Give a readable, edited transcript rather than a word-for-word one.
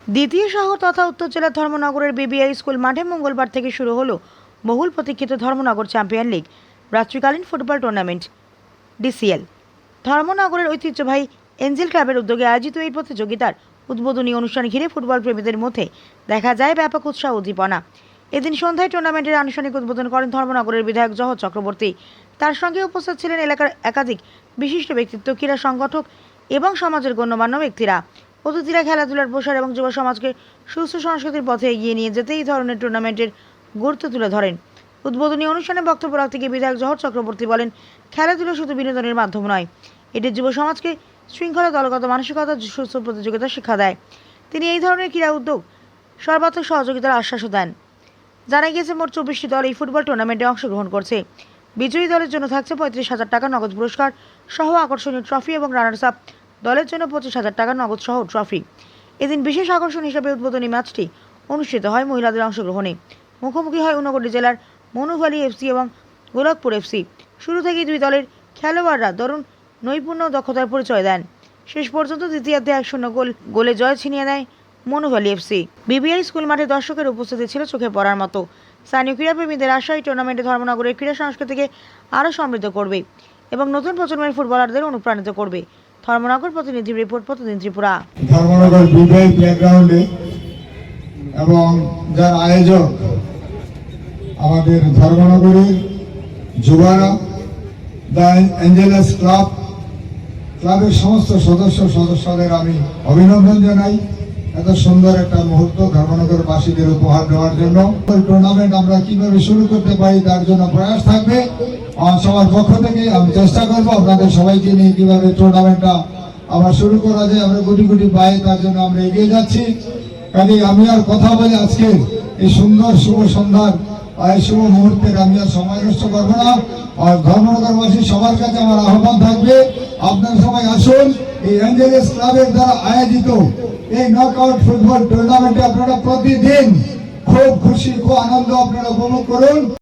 দ্বিতীয় শহর তথা উত্তর জেলার ধর্মনগরের বিবিআই স্কুল মাঠে মঙ্গলবার থেকে শুরু হলো বহুল প্রতীক্ষিত ধর্মনগর চ্যাম্পিয়ন লিগ রাত্রিকালীন ফুটবল টুর্নামেন্ট ডিসিএল। ধর্মনগরের ঐতিহ্যবাহী এঞ্জেল ক্লাবের উদ্যোগে আয়োজিত এই প্রতিযোগিতার উদ্বোধনী অনুষ্ঠান ঘিরে ফুটবল প্রেমীদের মধ্যে দেখা যায় ব্যাপক উৎসাহ উদ্দীপনা। এদিন সন্ধ্যায় টুর্নামেন্টের আনুষ্ঠানিক উদ্বোধন করেন ধর্মনগরের বিধায়ক জহর চক্রবর্তী। তার সঙ্গে উপস্থিত ছিলেন এলাকার একাধিক বিশিষ্ট ব্যক্তিত্ব, ক্রীড়া সংগঠক এবং সমাজের গণ্যমান্য ব্যক্তিরা। অতিথিরা খেলাধুলার প্রসার এবং যুব সমাজকে সুস্থ সংস্কৃতির পথে এগিয়ে নিয়ে যেতে এই ধরনের টুর্নামেন্টের গুরুত্ব তুলে ধরেন। উদ্বোধনী অনুষ্ঠানে বক্তব্য রাখতে গিয়ে বিধায়ক জহর চক্রবর্তী বলেন, খেলাধুলা শুধু বিনোদনের মাধ্যম নয়, এটি যুব সমাজকে শৃঙ্খলা, দলগত মানসিকতা, সুস্থ প্রতিযোগিতার শিক্ষা দেয়। তিনি এই ধরনের ক্রীড়া উদ্যোগ সর্বাত্মক সহযোগিতার আশ্বাসও দেন। জানা গিয়েছে, মোট 24টি দল এই ফুটবল টুর্নামেন্টে অংশগ্রহণ করছে। বিজয়ী দলের জন্য থাকছে 35,000 টাকা নগদ পুরস্কার সহ আকর্ষণীয় ট্রফি এবং রানার্স আপ দলের জন্য 25,000 টাকা নগদ সহ ট্রফি। এদিন বিশেষ আকর্ষণ হিসেবে উদ্বোধনী ম্যাচটি অনুষ্ঠিত হয় মহিলাদের অংশগ্রহণে। মুখোমুখি হয় ঊনকোটি জেলার মনুভালি এফসি এবং গোলকপুর এফসি। শুরু থেকেই দুই দলের খেলোয়াড়রা দারুণ নৈপুণ্য ও দক্ষতার পরিচয় দেন। শেষ পর্যন্ত দ্বিতীয়ার্ধে 1-0 গোলে জয় ছিনিয়ে নেয় মনুভালি এফসি। বিবিআই স্কুল মাঠে দর্শকের উপস্থিতি ছিল চোখে পড়ার মতো। স্থানীয় ক্রীড়াপ্রেমীদের আশা, এই টুর্নামেন্টে ধর্মনগরের ক্রীড়া সংস্কৃতিকে আরও সমৃদ্ধ করবে এবং নতুন প্রজন্মের ফুটবলারদের অনুপ্রাণিত করবে। ধর্মনগর প্রতিনিধি রিপোর্ট, প্রতিদিন ত্রিপুরা। ধর্মনগর বিবিআই প্লেগ্রাউন্ডে এবং যার আয়োজক আমাদের ধর্মনগরের যুবারা, দ্য এঞ্জেলস ক্লাবের সমস্ত সদস্যদের আমি অভিনন্দন জানাই এত সুন্দর একটা মুহূর্ত ধর্মনগরবাসীদের উপহার দেওয়ার জন্য। টুর্নামেন্ট আমরা কিভাবে শুরু করতে পারি তার জন্য প্রয়াস থাকবে সবার পক্ষ থেকে। আমি চেষ্টা করবো আপনাদের সবাইকে নিয়ে কিভাবে টুর্নামেন্টটা আবার শুরু করা যায়। আমরা গুটি গুটি পাই, তার জন্য আমরা এগিয়ে যাচ্ছি। কাজে আমি আর কথা বলে আজকে এই সুন্দর শুভ সন্ধ্যার এই শুভ মুহূর্তের আমি আর সময় নষ্ট করবো না। আর ধর্মনগরবাসী সবার কাছে আমার আহ্বান থাকবে, আপনারা সবাই আসুন এই এঞ্জেলস ক্লাবের দ্বারা আয়োজিত এই নকআউট ফুটবল টুর্নামেন্টে আপনারা প্রতিদিন খুব খুশি, খুব আনন্দ আপনারা উপভোগ করুন।